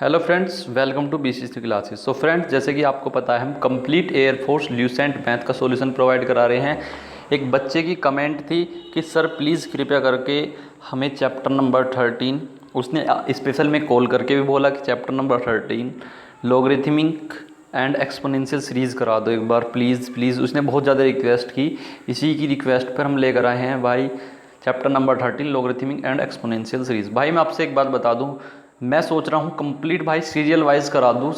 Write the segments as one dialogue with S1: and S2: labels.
S1: Hello friends, welcome to BCC classes. So friends, जैसे कि आपको पता है हम कंप्लीट एयरफोर्स ल्यूसेंट मैथ का सॉल्यूशन प्रोवाइड करा रहे हैं। एक बच्चे की कमेंट थी कि सर प्लीज़ कृपया करके हमें चैप्टर नंबर 13, उसने स्पेशल में कॉल करके भी बोला कि chapter number 13 logarithmic and exponential series करा दो एक बार प्लीज़ प्लीज़। उसने बहुत ज़्यादा रिक्वेस्ट की। इसी की रिक्वेस्ट पर हम लेकर आए हैं भाई chapter number 13 logarithmic and exponential series. भाई मैं आपसे एक बात बता दूं, मैं सोच रहा हूँ कंप्लीट भाई सीरियल वाइज करा दूँ।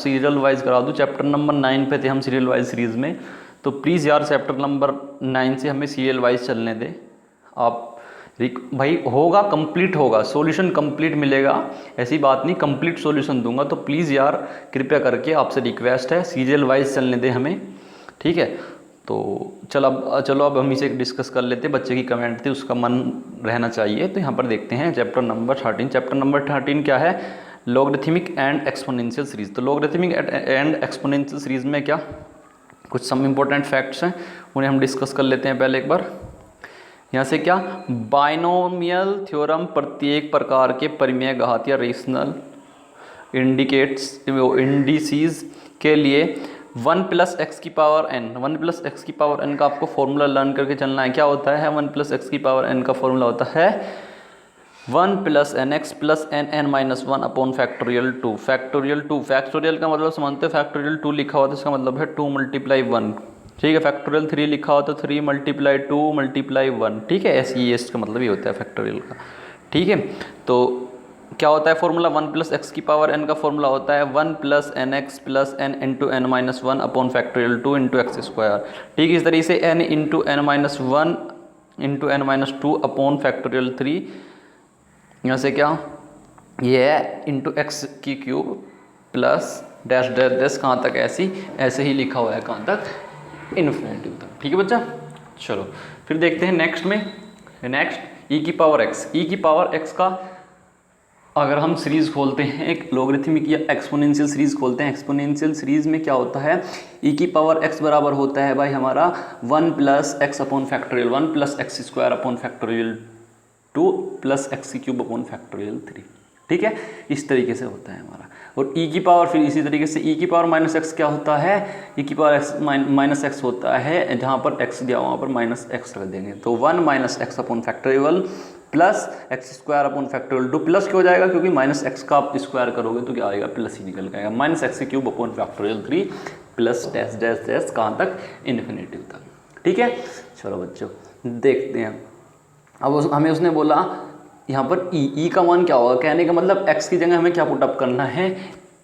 S1: चैप्टर नंबर 9 पे थे हम सीरियल वाइज सीरीज़ में, तो प्लीज़ यार चैप्टर नंबर 9 से हमें सीरियल वाइज चलने दें आप। भाई होगा, कंप्लीट होगा, सॉल्यूशन कंप्लीट मिलेगा, ऐसी बात नहीं, कंप्लीट सॉल्यूशन दूंगा। तो प्लीज़ यार कृपया करके आपसे रिक्वेस्ट है, सीरियल वाइज चलने दें हमें, ठीक है। तो चलो अब हम इसे डिस्कस कर लेते हैं। बच्चे की कमेंट थी, उसका मन रहना चाहिए। तो यहाँ पर देखते हैं चैप्टर नंबर 13। चैप्टर नंबर 13 क्या है? Logarithmic and exponential series. तो लॉगरिथमिक एंड एक्सपोनेंशियल सीरीज़ में क्या कुछ सम इम्पोर्टेंट फैक्ट्स हैं, उन्हें हम डिस्कस कर लेते हैं पहले एक बार। यहाँ से क्या, बाइनोमियल थ्योरम प्रत्येक प्रकार के परिमेय घात या रेशनल इंडिसीज के लिए 1 + x की पावर n, 1 + x की पावर n का आपको फॉर्मूला लर्न करके चलना है। क्या होता है 1 + x की पावर n का फॉर्मूला होता है 1 + nx + nn-1 upon factorial 2। Factorial का मतलब समझते हो, फैक्टोरियल 2 लिखा हुआ तो इसका मतलब है 2 × 1, ठीक है। फैक्टोरियल 3 लिखा हो तो 3 × 2 × 1, ठीक है। ऐसे ही इसका मतलब ही होता है फैक्टोरियल का, ठीक है। तो क्या होता है फॉर्मूला 1 + x की पावर n का फॉर्मूला होता है 1 + nx + n × n-1 upon factorial 2 × x², ठीक है। इस तरीके से n × n-1 × n-2 upon factorial 3। यहाँ से क्या, ये है into x³ plus dash dash dash, कहाँ तक ऐसे ही लिखा हुआ है, कहाँ तक, इन्फिनिटी तक, ठीक है बच्चा। चलो फिर देखते हैं नेक्स्ट में। नेक्स्ट e की पावर x का अगर हम सीरीज़ खोलते हैं, एक लॉगरिथमिक या एक्सपोनेंशियल सीरीज़ खोलते हैं। एक्सपोनेंशियल सीरीज़ में क्या होता है, e की पावर x बराबर होता है भाई हमारा 1 + x upon factorial 1 + x² upon factorial 2 + x³ upon factorial 3, ठीक है। इस तरीके से होता है हमारा। और e की पावर फिर इसी तरीके से e की पावर -x क्या होता है, e की पावर -x होता है, जहाँ पर x दिया वहाँ पर -x रख देंगे, तो 1 - x upon factorial plus x² upon factorial 2, plus क्यों हो जाएगा, क्योंकि -x का आप स्क्वायर करोगे तो क्या आएगा, प्लस ही निकल जाएगा, -x³ upon factorial 3 plus dash dash dash, कहाँ तक, इन्फिनिटी तक, ठीक है। चलो बच्चों देखते हैं। अब हमें उसने बोला यहाँ पर e का मान क्या होगा, कहने का मतलब x की जगह हमें क्या पुटअप करना है,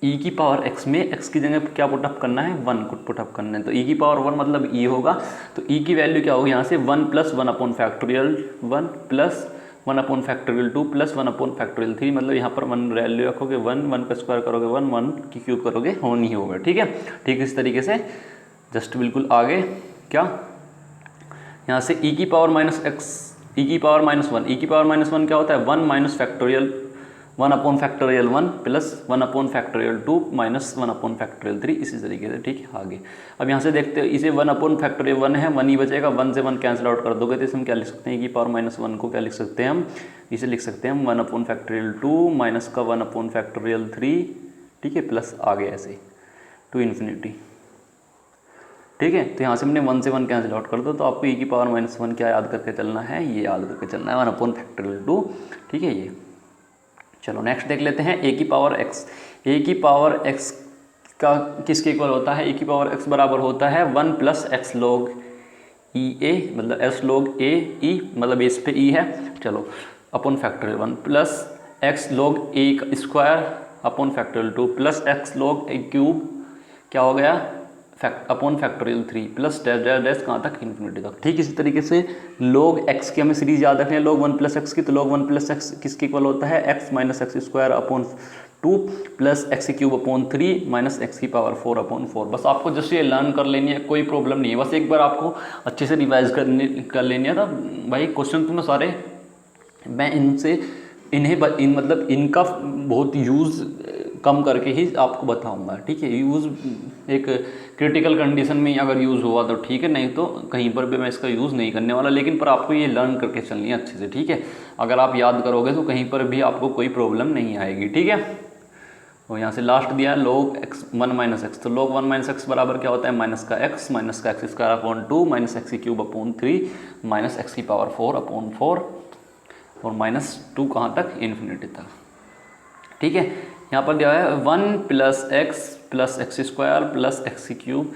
S1: e की पावर x में x की जगह क्या पुटअप करना है, 1 को पुटअप करना है। तो e की पावर 1 मतलब e होगा, तो e की वैल्यू क्या होगी यहाँ से 1 + 1 upon factorial 1 + 1 upon factorial 2 + 1 upon factorial 3, मतलब यहाँ पर 1 वैल्यू रखोगे 1 का स्क्वायर करोगे 1 की क्यूब करोगे होन ही होगा, ठीक है। ठीक इस तरीके से जस्ट बिल्कुल आगे क्या, यहाँ से e की पावर -1 क्या होता है 1 - factorial 1 upon factorial 1 + 1 upon factorial 2 - 1 upon factorial 3, इसी तरीके से, ठीक है। आगे अब यहाँ से देखते हो, इसे 1 अपॉन फैक्टोरियल 1 है, 1 ही बचेगा, 1 से 1 कैंसिल आउट कर दोगे तो इसे हम क्या लिख सकते हैं, e की पावर -1 को क्या लिख सकते हैं हम, इसे लिख सकते हैं हम 1 अपॉन फैक्टोरियल 2 माइनस का 1 अपॉन फैक्टोरियल 3, ठीक है, प्लस आगे ऐसे टू इन्फिनिटी, ठीक है। तो यहाँ से हमने 1 से 1 कैंसिल आउट कर दो, तो आपको e की पावर -1 क्या याद करके चलना है, ये याद करके चलना है 1 अपॉन फैक्टोरियल 2, ठीक है। ये चलो नेक्स्ट देख लेते हैं a की पावर x का किसके इक्वल होता है, e की पावर x बराबर होता है 1 + x log e a, मतलब s log a e, मतलब बेस पे e है, चलो upon factorial 1 + x log a² upon factorial 2 + x log a³ क्या हो गया, upon factorial 3 plus dash dash dash, कहाँ तक, इन्फिनिटी तक, ठीक। इसी तरीके से log x की हमें सीरीज याद रखनी है, log 1 + x की, तो log 1 + x किसके इक्वल होता है, x - x² upon 2 + x³ upon 3 - x की पावर 4 अपॉन 4। बस आपको जस्ट ये लर्न कर लेनी है, कोई प्रॉब्लम नहीं है, बस एक बार आपको अच्छे से रिवाइज कर लेनी है। तो भाई क्वेश्चन तुम्हें सारे मैं मतलब इनका बहुत यूज़ कम करके ही आपको बताऊंगा, ठीक है। यूज़ एक क्रिटिकल कंडीशन में अगर यूज़ हुआ तो ठीक है, नहीं तो कहीं पर भी मैं इसका यूज़ नहीं करने वाला, लेकिन पर आपको ये लर्न करके चलनी है अच्छे से, ठीक है। अगर आप याद करोगे तो कहीं पर भी आपको कोई प्रॉब्लम नहीं आएगी, ठीक है। और यहाँ से लास्ट दिया log x 1 माइनस एक्स, तो log 1 माइनस एक्स बराबर क्या होता है माइनस का x square upon 2 minus x की क्यूब अपॉन 3 माइनस एक्स की पावर 4 अपॉन 4 और माइनस 2 कहाँ तक, इन्फिनिटी तक। ठीक है, यहाँ पर दिया है 1 plus x square plus x की क्यूब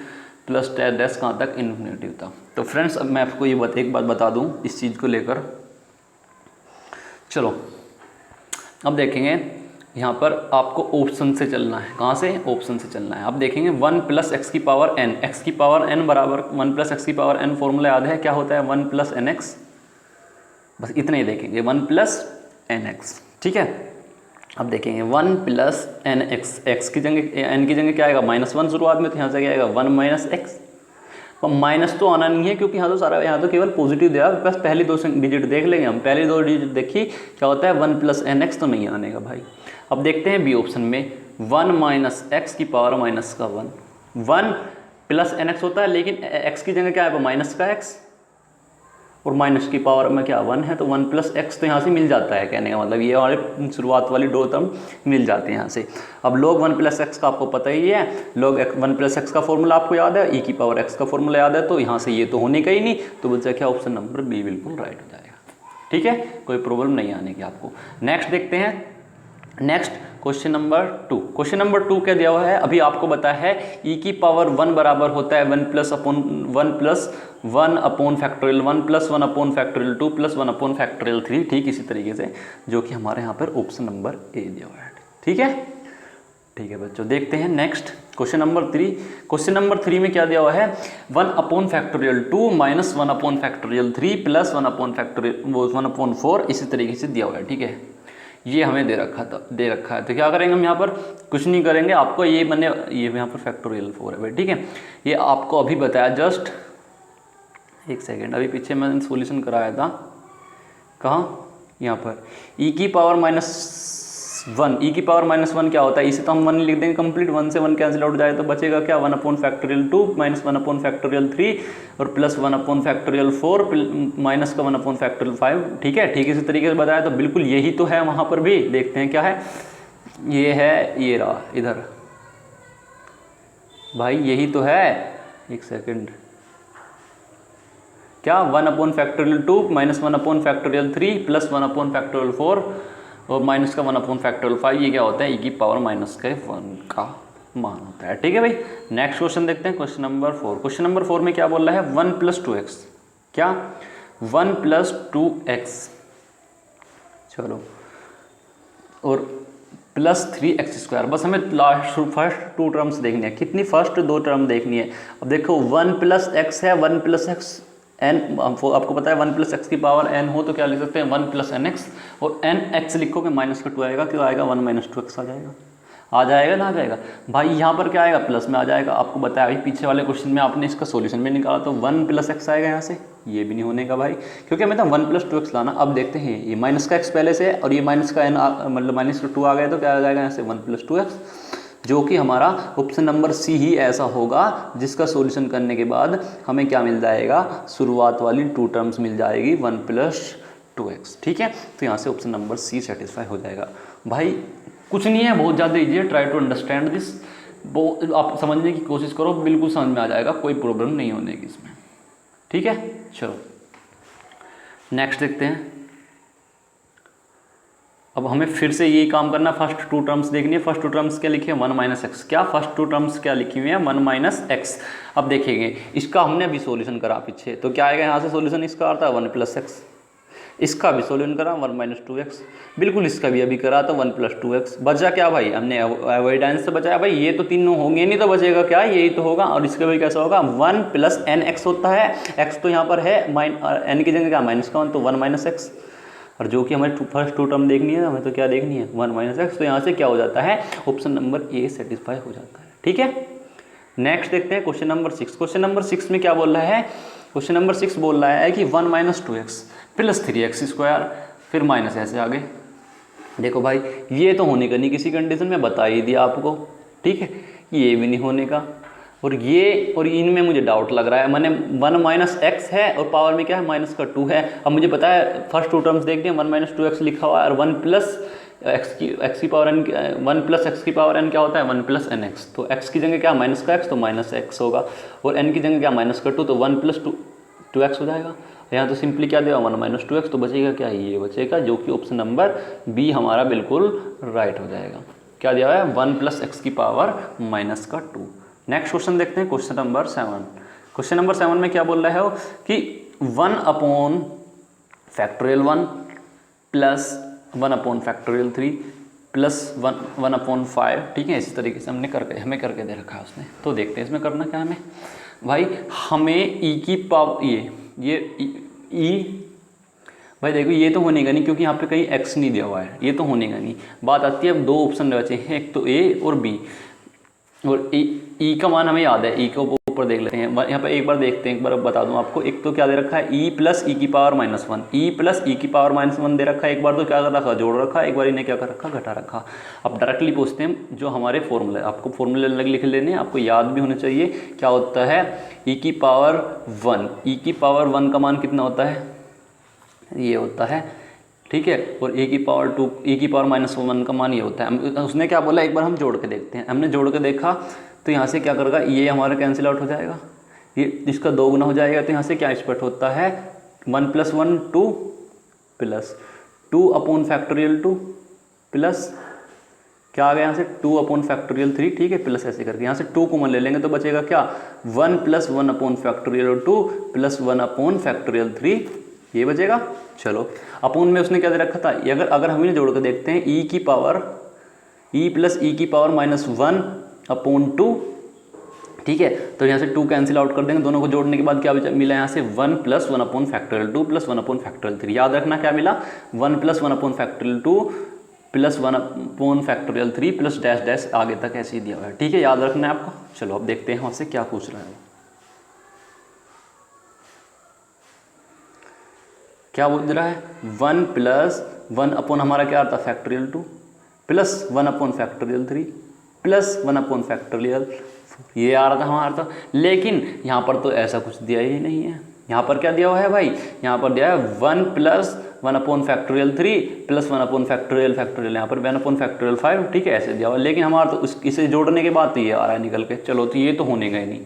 S1: प्लस डैश कहाँ तक, इन्फिनिटी तक। तो फ्रेंड्स अब मैं आपको ये एक बात बता दूँ इस चीज़ को लेकर। चलो अब देखेंगे यहाँ पर आपको ऑप्शन से चलना है। कहाँ से, ऑप्शन से चलना है। अब देखेंगे 1 प्लस एक्स की पावर n, एक्स की पावर n बराबर 1 प्लस एक्स की पावर n फॉर्मूला याद है क्या होता है, 1 प्लस एन एक्स। बस इतना ही देखेंगे, 1 प्लस एन एक्स। ठीक है, अब देखेंगे 1 प्लस एन एक्स, एक्स की जगह एन की जगह क्या आएगा -1 शुरुआत में, तो यहाँ से क्या आएगा 1 माइनस एक्स। माइनस तो आना नहीं है क्योंकि यहाँ तो सारा, यहाँ तो केवल पॉजिटिव दिया, बस पहली 2 डिजिट देख लेंगे हम। पहली 2 डिजिट देखी क्या होता है 1 प्लस एन एक्स, तो नहीं आने का भाई। अब देखते हैं बी ऑप्शन में 1 माइनस एक्स की पावर माइनस का 1 प्लस एन एक्स होता है, लेकिन एक्स की जगह क्या है माइनस का एक्स और माइनस की पावर में क्या 1 है, तो 1 प्लस एक्स तो यहाँ से मिल जाता है। कहने का मतलब ये वाले शुरुआत वाली 2 टर्म मिल जाते हैं यहाँ से। अब log 1 प्लस एक्स का आपको पता ही है, log 1 प्लस एक्स का फॉर्मूला आपको याद है, e की पावर x का फॉर्मूला याद है, तो यहाँ से ये तो होने का ही नहीं, तो बच्चा क्या ऑप्शन नंबर बी बिल्कुल राइट हो जाएगा। ठीक है, कोई प्रॉब्लम नहीं आने की आपको। नेक्स्ट देखते हैं, next question number 2। Question number 2 क्या दिया हुआ है, अभी आपको बताया है e की पावर 1 बराबर होता है 1 plus 1 upon factorial 1 plus 1 upon factorial 2 plus 1 upon factorial 3। ठीक इसी तरीके से जो कि हमारे यहाँ पर ऑप्शन नंबर ए दिया हुआ है। ठीक है, ठीक है बच्चों, देखते हैं next question number 3। Question number 3 में क्या दिया हुआ है, 1 upon factorial 2 minus 1 upon factorial 3 plus 1 upon factorial 1 upon 4 इसी तरीके से दिया हुआ है। ठीक है, ये हमें दे रखा है, तो क्या करेंगे हम यहाँ पर, कुछ नहीं करेंगे। आपको ये मैंने ये यहाँ पर फैक्टोरियल 4 है भाई। ठीक है, ये आपको अभी बताया, जस्ट एक सेकेंड, अभी पीछे मैंने सॉल्यूशन कराया था, कहाँ, यहाँ पर e की पावर -1, e की पावर -1 क्या होता है, इसे तो हम 1 लिख देंगे कंप्लीट, 1 से 1 कैंसिल आउट जाए तो बचेगा क्या 1 upon factorial 2 minus 1 upon factorial 3 और प्लस 1 अपॉन फैक्टोरियल 4 माइनस का 1 अपॉन फैक्टोरियल 5। ठीक है, ठीक इसी तरीके से बताया, तो बिल्कुल यही तो है वहाँ पर भी। देखते हैं क्या है, ये है, ये रहा इधर भाई, यही तो है। एक सेकेंड, क्या 1 upon factorial 2 minus 1 upon factorial 3 plus 1 upon factorial 4 और माइनस का 1 अपॉन फैक्टोरियल 5, ये क्या होता है e की पावर माइनस का 1 का मान होता है। ठीक है भाई, नेक्स्ट क्वेश्चन देखते हैं, क्वेश्चन नंबर 4। क्वेश्चन नंबर 4 में क्या बोल रहा है, 1 प्लस 2x, क्या 1 प्लस 2x, चलो, और प्लस 3x स्क्वायर। बस हमें लास्ट फर्स्ट 2 टर्म्स देखनी है। कितनी, फर्स्ट 2 टर्म देखनी है। अब देखो 1 प्लस एक्स है, 1 प्लस एक्स एन, आपको पता है 1 प्लस एक्स की पावर n हो तो क्या लिख सकते हैं 1 प्लस एन एक्स, और एन एक्स लिखोगे माइनस का 2 आएगा, क्यों आएगा 1 माइनस 2x आ जाएगा ना, आ जाएगा भाई। यहाँ पर क्या आएगा, प्लस में आ जाएगा। आपको बताया भाई पीछे वाले क्वेश्चन में आपने इसका सॉल्यूशन भी निकाला, तो 1 प्लस एक्स आएगा यहाँ से, ये भी नहीं होने का भाई, क्योंकि हमें तो 1 प्लस 2x लाना। अब देखते हैं, ये माइनस का x पहले से है और ये माइनस का n मतलब माइनस का 2 आ गया, तो क्या आ जाएगा यहाँ से 1 प्लस 2x, जो कि हमारा ऑप्शन नंबर सी ही ऐसा होगा जिसका सॉल्यूशन करने के बाद हमें क्या मिल जाएगा, शुरुआत वाली 2 टर्म्स मिल जाएगी 1 प्लस 2x। ठीक है, तो यहाँ से ऑप्शन नंबर सी सेटिस्फाई हो जाएगा भाई। कुछ नहीं है, बहुत ज़्यादा ईजी है, ट्राई टू अंडरस्टैंड दिस, आप समझने की कोशिश करो, बिल्कुल समझ में आ जाएगा, कोई प्रॉब्लम नहीं होने की इसमें। ठीक है, चलो नेक्स्ट देखते हैं। अब हमें फिर से यही काम करना, फर्स्ट 2 टर्म्स देखनी है। फर्स्ट 2 टर्म्स क्या लिखी है 1 माइनस एक्स, क्या फर्स्ट 2 टर्म्स क्या लिखी हुई है 1 माइनस एक्स। अब देखेंगे इसका हमने अभी सॉल्यूशन करा पीछे, तो क्या आएगा यहाँ से सॉल्यूशन, इसका आता है 1 प्लस एक्स, इसका भी सॉल्यूशन करा 1 माइनस 2x, बिल्कुल इसका भी अभी करा तो 1 प्लस 2x। बचा क्या भाई, हमने अवॉइडेंस से बचाया भाई, ये तो तीनों होंगे नहीं तो बचेगा क्या, यही तो होगा। और इसका भी कैसा होगा 1 प्लस एन एक्स होता है, x तो यहाँ पर है, एन की जगह क्या माइनस का 1, तो 1 माइनस एक्स। और जो कि हमें फर्स्ट 2 टर्म देखनी है, हमें तो क्या देखनी है 1 माइनस एक्स, तो यहाँ से क्या हो जाता है ऑप्शन नंबर ए सेटिस्फाई हो जाता है। ठीक है, नेक्स्ट देखते हैं क्वेश्चन नंबर 6। क्वेश्चन नंबर 6 में क्या बोल रहा है, क्वेश्चन नंबर 6 बोल रहा है कि 1 minus 2x plus 3x square, फिर माइनस ऐसे आगे। देखो भाई ये तो होने का नहीं किसी कंडीशन में, बता ही दिया आपको। ठीक है, ये भी नहीं होने का, और ये और इनमें मुझे डाउट लग रहा है। मैंने 1 माइनस एक्स है और पावर में क्या है माइनस का 2 है। अब मुझे पता है फर्स्ट 2 टर्म्स देखते हैं 1 माइनस 2x लिखा हुआ है और 1 प्लस एक्स की पावर एन, 1 प्लस एक्स की पावर एन क्या होता है 1 प्लस एन एक्स। तो एक्स की जगह क्या माइनस का एक्स, तो माइनस एक्स होगा, और एन की जगह क्या माइनस का 2, तो 1 प्लस टू एक्स हो जाएगा। यहाँ तो सिंपली क्या देगा 1 माइनस 2x, तो बचेगा क्या, ये बचेगा, जो कि ऑप्शन नंबर बी हमारा बिल्कुल राइट हो जाएगा। क्या दिया हुआ है 1 प्लस एक्स की पावर माइनस का 2। नेक्स्ट क्वेश्चन देखते हैं, क्वेश्चन नंबर 7। क्वेश्चन नंबर 7 में क्या बोल रहा है वो कि 1 upon factorial 1 plus 1 upon factorial 3 plus 1 upon 5, ठीक है, इस तरीके से हमें करके दे रखा है उसने। तो देखते हैं इसमें करना क्या है हमें भाई, हमें ई की पावर ये ई भाई देखो ये तो होने का नहीं, क्योंकि यहाँ पे कहीं एक्स नहीं दिया हुआ है, ये तो होने का नहीं। बात आती है अब दो ऑप्शन बचे हैं, एक तो ए और बी, और ई का मान हमें याद है, ई को ऊपर देख लेते हैं यहाँ पे एक बार देखते हैं, एक बार बता दूं आपको। एक तो क्या दे रखा है ई प्लस ई की पावर माइनस 1, ई प्लस ई की पावर माइनस 1 दे रखा है। एक बार तो क्या कर रखा जोड़ रखा, एक बार इन्हें क्या कर रखा घटा रखा। अब डायरेक्टली पूछते हैं जो हमारे फॉर्मूले, आपको फॉर्मूले अलग लिख लेने, आपको याद भी होने चाहिए। क्या होता है ई की पावर 1, ई की पावर 1 का मान कितना होता है, ये होता है, ठीक है, और ए की पावर 2, ए की पावर माइनस 1 का मान ये होता है। उसने क्या बोला, एक बार हम जोड़ के देखते हैं। हमने जोड़ के देखा तो यहाँ से क्या करेगा, ये हमारा कैंसिल आउट हो जाएगा, ये इसका 2 गुना हो जाएगा, तो यहाँ से क्या स्प्लिट होता है 1 plus 1 2 plus 2 upon factorial 2 plus क्या आ गया यहाँ से 2 अपॉन फैक्टोरियल 3, ठीक है, प्लस ऐसे करके यहाँ से 2 कॉमन ले लेंगे तो बचेगा क्या 1 plus 1 upon factorial 2 plus 1 upon factorial 3, ये बचेगा। चलो अपॉन में उसने क्या दे रखा था, अगर हम इन्हें जोड़ कर देखते हैं ई की पावर ई प्लस ई की पावर माइनस 1 अपॉन 2, ठीक है, तो यहाँ से 2 कैंसिल आउट कर देंगे, दोनों को जोड़ने के बाद क्या मिला यहाँ से 1 plus 1 upon factorial 2 plus 1 upon factorial 3। याद रखना क्या मिला 1 plus 1 upon factorial 2 plus 1 upon factorial 3 plus dash dash आगे तक ऐसे ही दिया हुआ है, ठीक है, याद रखना है आपको। चलो अब देखते हैं वहाँ से क्या पूछ रहा है, क्या बोल रहा है 1 प्लस 1 अपॉन हमारा क्या आता factorial 2 plus 1 upon factorial 3 plus 1 upon factorial 4, ये आ रहा था हमारा था। लेकिन यहाँ पर तो ऐसा कुछ दिया ही नहीं है, यहाँ पर क्या दिया हुआ है भाई, यहाँ पर दिया है 1 plus 1 upon factorial 3 plus 1 upon factorial यहाँ पर 1 अपॉन फैक्टोरियल 5, ठीक है, ऐसे दिया हुआ। लेकिन हमारा तो इसे जोड़ने के बाद तो ये आ रहा है निकल के। चलो तो ये तो होने का ही नहीं,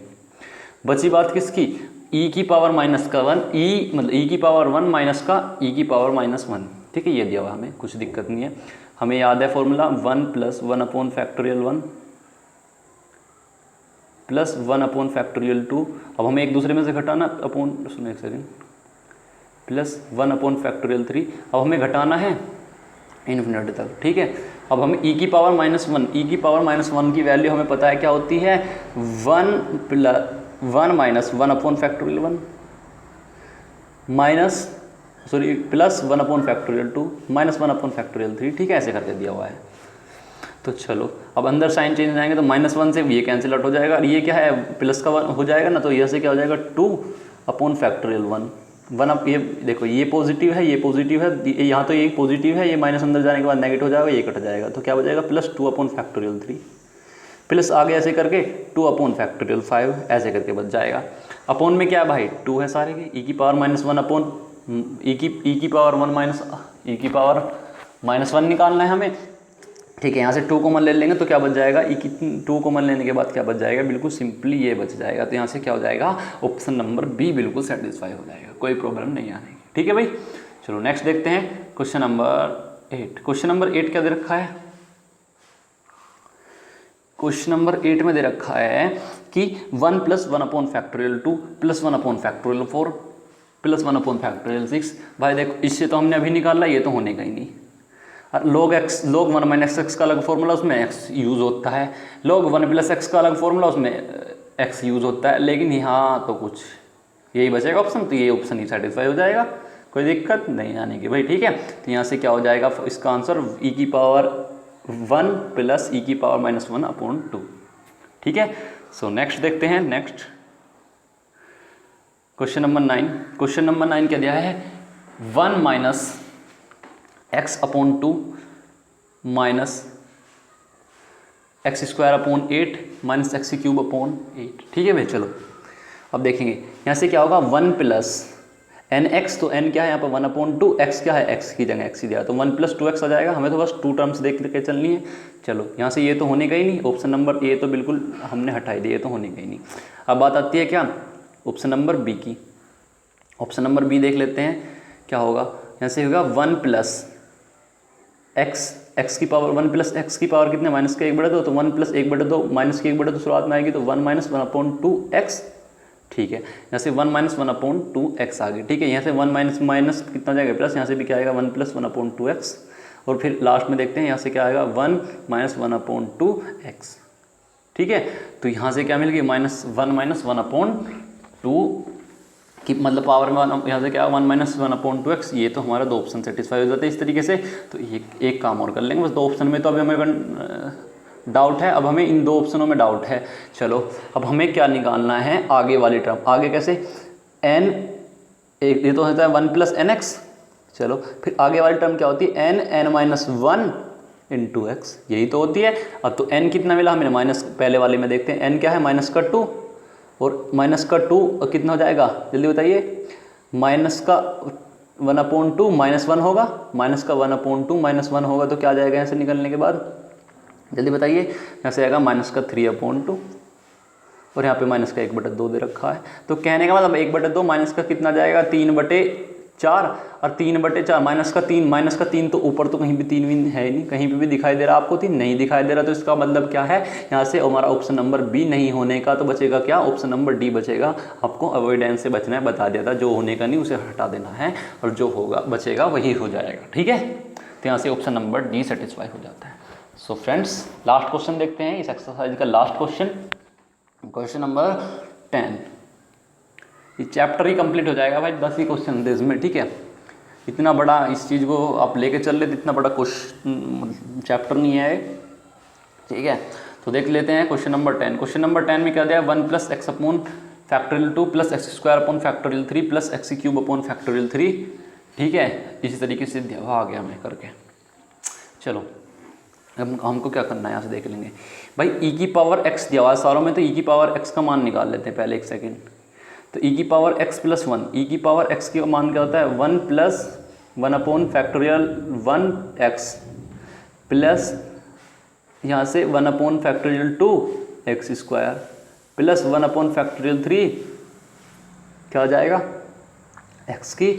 S1: बची बात किसकी, ई की पावर माइनस का 1, ई मतलब ई की पावर 1 माइनस का ई की पावर माइनस 1, ठीक है, ये दिया हुआ हमें, कुछ दिक्कत नहीं है, हमें याद है formula 1 plus 1 upon factorial 1 plus 1 upon factorial 2। अब हमें एक दूसरे में से घटाना अपॉन, सुनो एक सेकेंड, प्लस 1 अपॉन फैक्टोरियल 3, अब हमें घटाना है इन्फिनिटी तक, ठीक है। अब हमें ई की पावर माइनस 1, ई की पावर माइनस 1 की वैल्यू हमें पता है क्या होती है 1 minus 1 upon factorial 1 minus plus 1 upon factorial 2 minus 1 upon factorial 3, ठीक है, ऐसे करके दिया हुआ है। तो चलो अब अंदर साइन चेंज जाएंगे तो -1 से ये कैंसिल आउट हो जाएगा, और ये क्या है प्लस का 1 हो जाएगा ना, तो यहाँ से क्या हो जाएगा 2 अपॉन फैक्टोरियल 1 अब ये देखो ये पॉजिटिव है, ये पॉजिटिव है, यहाँ तो ये पॉजिटिव है, ये माइनस अंदर जाने के बाद नेगेटिव हो जाएगा, ये कट जाएगा, तो क्या हो जाएगा प्लस 2 अपॉन फैक्टोरियल 3 प्लस आगे ऐसे करके 2 अपॉन फैक्टोरियल 5 ऐसे करके बच जाएगा। अपॉन में क्या है भाई 2 है सारे के, ई की पावर माइनस 1 अपॉन ई की पावर 1 माइनस ई की पावर माइनस 1 निकालना है हमें, ठीक है। यहाँ से 2 कॉमन ले लेंगे तो क्या बच जाएगा, ई की 2 कॉमन लेने के बाद क्या बच जाएगा, बिल्कुल सिंपली ये बच जाएगा। तो यहाँ से क्या हो जाएगा ऑप्शन नंबर बी बिल्कुल सेटिस्फाई हो जाएगा, कोई प्रॉब्लम नहीं आने, ठीक है भाई। चलो नेक्स्ट देखते हैं क्वेश्चन नंबर 8। क्वेश्चन नंबर 8 क्या दे रखा है, क्वेश्चन नंबर 8 में दे रखा है कि 1 plus 1 upon factorial 2 plus 1 upon factorial 4 plus 1 upon factorial 6। भाई देखो इससे तो हमने अभी निकाला, ये तो होने का ही नहीं। log 1 माइनस एक्स का अलग फॉर्मूला, उसमें x यूज़ होता है, log 1 प्लस एक्स का अलग फॉर्मूला, उसमें x यूज़ होता है, लेकिन यहाँ तो कुछ यही बचेगा ऑप्शन, तो ये ऑप्शन ही सेटिस्फाई हो जाएगा, कोई दिक्कत नहीं आने की भाई, ठीक है। तो यहाँ से क्या हो जाएगा इसका आंसर ई की पावर 1 प्लस ई की पावर माइनस 1 अपॉन 2, ठीक है। सो नेक्स्ट देखते हैं, next question number 9। Question number 9 क्या दिया है 1 minus x upon 2 minus x square upon 8 minus x cube upon 8, ठीक है भाई। चलो अब देखेंगे यहाँ से क्या होगा 1 प्लस एन एक्स, तो एन क्या है यहाँ पर 1/2, एक्स क्या है, एक्स की जगह एक्स ही दिया तो 1 + 2x आ जाएगा। हमें तो बस 2 टर्म्स देख के चलनी है। चलो यहाँ से ये तो होने का ही नहीं, ऑप्शन नंबर ए तो बिल्कुल हमने हटाई दी, ये तो होने का ही नहीं। अब बात आती है क्या, ऑप्शन नंबर बी की। ऑप्शन नंबर बी देख लेते हैं क्या होगा। यहाँ से होगा 1 + x की पावर 1 + x की पावर कितने, -1/2, तो 1 + 1/2 -1/2 शुरुआत में आएगी तो 1 - 1/2x। ठीक है, यहाँ से 1 - 1/2x आ गई। ठीक है, यहाँ से 1 माइनस कितना जाएगा प्लस, यहाँ से भी क्या आएगा 1 + 1/2x, और फिर लास्ट में देखते हैं यहाँ से क्या आएगा 1 - 1/2x। ठीक है, तो यहाँ से क्या मिल गई -1 - 1/2 कि मतलब पावर में यहाँ से क्या 1 - 1/2x। ये तो हमारा 2 ऑप्शन सेटिस्फाई हो जाते हैं इस तरीके से। तो एक काम और कर लेंगे बस, 2 ऑप्शन में तो अभी हमें डाउट है, अब हमें इन 2 ऑप्शनों में डाउट है। चलो अब हमें क्या निकालना है, आगे वाली टर्म। आगे कैसे, n ये तो होता है 1 + nx। चलो फिर आगे वाली टर्म क्या होती है, n - 1 × x, यही तो होती है। अब तो n कितना मिला हमें, माइनस, पहले वाले में देखते हैं n क्या है -2, और -2 कितना हो जाएगा जल्दी बताइए, -1/2 -1 होगा, -1/2 -1 होगा तो क्या आ जाएगा यहाँ से निकलने के बाद, जल्दी बताइए। यहाँ से आएगा -3/2, और यहाँ पे -1/2 दे रखा है। तो कहने का मतलब 1/2 माइनस का कितना जाएगा 3/4, और 3/4 -3 तो ऊपर तो कहीं भी 3 है ही नहीं, कहीं पे भी दिखाई दे रहा आपको 3 नहीं दिखाई दे रहा। तो इसका मतलब क्या है, यहाँ से हमारा ऑप्शन नंबर बी नहीं होने का, तो बचेगा क्या, ऑप्शन नंबर डी बचेगा। आपको अवॉइडेंस से बचना है, बता दिया था, जो होने का नहीं उसे हटा देना है, और जो होगा बचेगा वही हो जाएगा। ठीक है, तो यहाँ से ऑप्शन नंबर डी सेटिस्फाई हो जाता है। सो फ्रेंड्स, लास्ट क्वेश्चन देखते हैं इस एक्सरसाइज का, लास्ट क्वेश्चन नंबर 10। ये चैप्टर ही कंप्लीट हो जाएगा भाई, 10 ही क्वेश्चन थे इसमें। ठीक है, इतना बड़ा इस चीज़ को आप लेके चल रहे थे, इतना बड़ा क्वेश्चन चैप्टर नहीं है। ठीक है, तो देख लेते हैं क्वेश्चन नंबर 10। क्वेश्चन नंबर 10 में क्या दिया, 1 + x/2 + x² 3 + x³ 3। ठीक है, इसी तरीके से दिया आ गया हमें करके। चलो हमको क्या करना है, यहाँ से देख लेंगे भाई। e⁻x दिया हुआ है सारों में, तो e⁻x का मान निकाल लेते हैं पहले, एक सेकेंड। तो e⁻x + 1, e⁻x का मान क्या होता है 1 + 1/1x प्लस यहाँ से 1/2x² प्लस 1/3 क्या हो जाएगा x³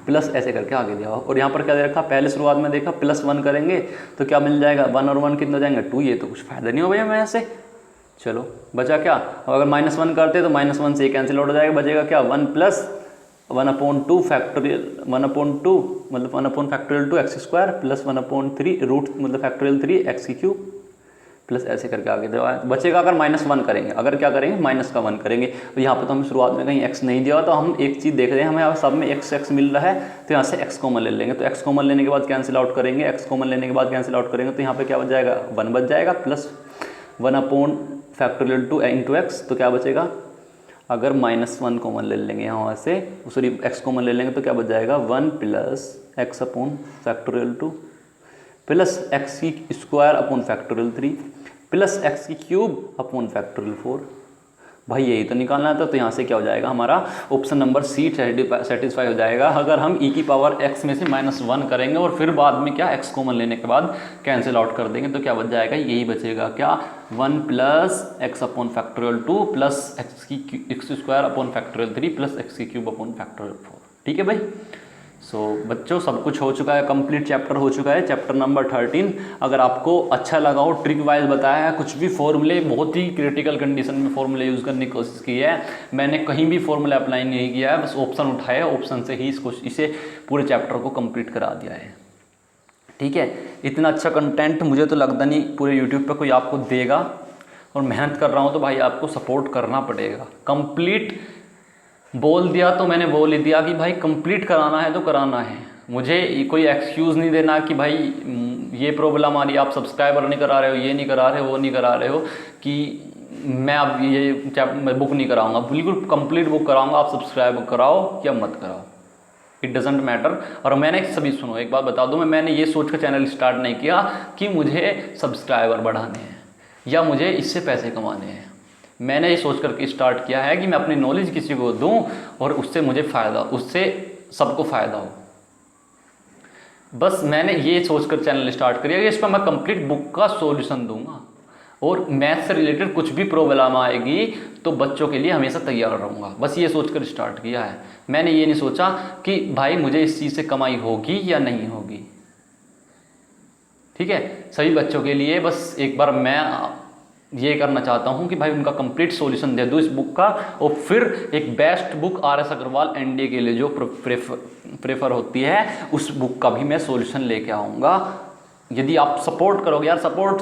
S1: प्लस ऐसे करके आगे दिया। और यहाँ पर क्या दे रखा, पहले शुरुआत में देखा +1 करेंगे तो क्या मिल जाएगा 1 और 1 कितना हो जाएंगे 2। ये तो कुछ फायदा नहीं हो भैया मैं ऐसे। चलो बचा क्या, अब अगर -1 करते तो -1 से कैंसिल आउट हो जाएगा, बचेगा क्या 1 + 1/2 फैक्टोरियल 1/2 मतलब 1/2 x² प्लस 1/3 रूट मतलब फैक्टोरियल 3 x³ प्लस ऐसे करके आगे दे बचेगा। अगर -1 करेंगे, अगर क्या करेंगे -1 करेंगे, तो यहाँ पे तो हमें शुरुआत में कहीं x नहीं दिया, तो हम एक चीज़ देख रहे हैं, हमें यहाँ सब में x मिल रहा है, तो यहाँ से x कॉमन ले लेंगे। तो x कॉमन लेने के बाद कैंसिल आउट करेंगे, x कॉमन लेने के बाद कैंसिल आउट करेंगे, तो यहाँ पे क्या बच जाएगा 1 बच जाएगा प्लस 1/2 × x, तो क्या बचेगा, अगर -1 कॉमन ले लेंगे यहाँ से, सॉरी x कॉमन ले लेंगे तो क्या बच जाएगा 1 + x/2 plus x² 3 plus x³ 4। भाई यही तो निकालना था, तो यहाँ से क्या हो जाएगा हमारा ऑप्शन नंबर सी सेटिस्फाई हो जाएगा। अगर हम e⁻x में से -1 करेंगे और फिर बाद में क्या x कॉमन लेने के बाद कैंसिल आउट कर देंगे, तो क्या बच जाएगा, यही बचेगा क्या 1 + x/2 plus x² 3 plus x³ 4। ठीक है भाई। सो बच्चों सब कुछ हो चुका है, कंप्लीट चैप्टर हो चुका है, चैप्टर नंबर 13। अगर आपको अच्छा लगा हो, ट्रिक वाइज बताया है, कुछ भी फॉर्मूले बहुत ही क्रिटिकल कंडीशन में फॉर्मूले यूज़ करने की कोशिश की है, मैंने कहीं भी फॉर्मूला अप्लाई नहीं किया है, बस ऑप्शन उठाए, ऑप्शन से ही इसे पूरे चैप्टर को कंप्लीट करा दिया है। ठीक है, इतना अच्छा कंटेंट मुझे तो लगता नहीं पूरे यूट्यूब पर कोई आपको देगा, और मेहनत कर रहा हूँ तो भाई आपको सपोर्ट करना पड़ेगा। कंप्लीट बोल दिया तो मैंने बोल ही दिया कि भाई कंप्लीट कराना है तो कराना है, मुझे कोई एक्सक्यूज़ नहीं देना कि भाई ये प्रॉब्लम आ रही है, आप सब्सक्राइबर नहीं करा रहे हो, ये नहीं करा रहे हो, वो नहीं करा रहे हो, कि मैं अब ये बुक नहीं कराऊंगा। बिल्कुल कंप्लीट बुक कराऊंगा, आप सब्सक्राइब कराओ या मत कराओ, इट डजेंट मैटर। और मैंने सभी सुनो, एक बात बता दूँ, मैंने ये सोच कर चैनल स्टार्ट नहीं किया कि मुझे सब्सक्राइबर बढ़ाने हैं या मुझे इससे पैसे कमाने हैं। मैंने ये सोच करके स्टार्ट किया है कि मैं अपनी नॉलेज किसी को दूं और उससे मुझे फ़ायदा, उससे सबको फ़ायदा हो। बस मैंने ये सोचकर चैनल स्टार्ट किया कि इस पर मैं कंप्लीट बुक का सॉल्यूशन दूंगा और मैथ से रिलेटेड कुछ भी प्रॉब्लम आएगी तो बच्चों के लिए हमेशा तैयार रहूँगा। बस ये सोचकर स्टार्ट किया है। मैंने ये नहीं सोचा कि भाई मुझे इस चीज़ से कमाई होगी या नहीं होगी। ठीक है, सभी बच्चों के लिए बस एक बार मैं ये करना चाहता हूँ कि भाई उनका कंप्लीट सॉल्यूशन दे दूँ इस बुक का, और फिर एक best book RS Agrawal NDA के लिए जो प्रेफर होती है उस बुक का भी मैं सॉल्यूशन लेके आऊँगा। यदि आप सपोर्ट करोगे यार, सपोर्ट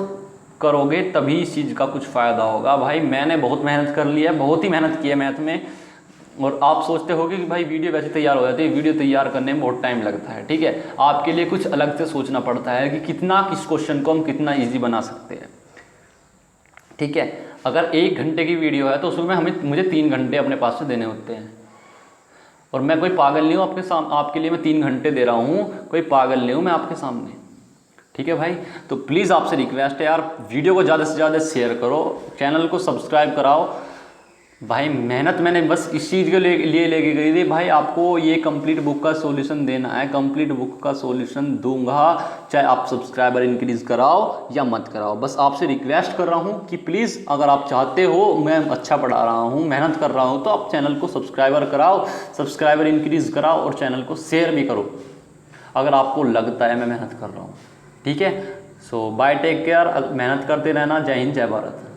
S1: करोगे तभी इस चीज़ का कुछ फ़ायदा होगा। भाई मैंने बहुत मेहनत कर ली है, बहुत ही मेहनत की है मैथ में, और आप सोचते होगे कि भाई वीडियो वैसे तैयार हो जाती है, वीडियो तैयार करने में बहुत टाइम लगता है। ठीक है, आपके लिए कुछ अलग से सोचना पड़ता है कि कितना किस क्वेश्चन को हम कितना ईजी बना सकते हैं। ठीक है, अगर 1 घंटे की वीडियो है तो उसमें मुझे 3 घंटे अपने पास से देने होते हैं, और मैं कोई पागल नहीं हूँ आपके लिए मैं 3 घंटे दे रहा हूँ, कोई पागल नहीं हूँ मैं आपके सामने। ठीक है भाई, तो प्लीज़ आपसे रिक्वेस्ट है यार, वीडियो को ज़्यादा से ज़्यादा शेयर करो, चैनल को सब्सक्राइब कराओ। भाई मेहनत मैंने बस इस चीज़ के लिए लेके गई थी, भाई आपको ये कंप्लीट बुक का सॉल्यूशन देना है, कंप्लीट बुक का सॉल्यूशन दूंगा, चाहे आप सब्सक्राइबर इंक्रीज़ कराओ या मत कराओ। बस आपसे रिक्वेस्ट कर रहा हूँ कि प्लीज़ अगर आप चाहते हो, मैं अच्छा पढ़ा रहा हूँ, मेहनत कर रहा हूँ, तो आप चैनल को सब्सक्राइबर कराओ, सब्सक्राइबर इंक्रीज़ कराओ और चैनल को शेयर भी करो अगर आपको लगता है मैं मेहनत कर रहा हूँ। ठीक है, सो बाय, टेक केयर, मेहनत करते रहना। जय हिंद, जय भारत।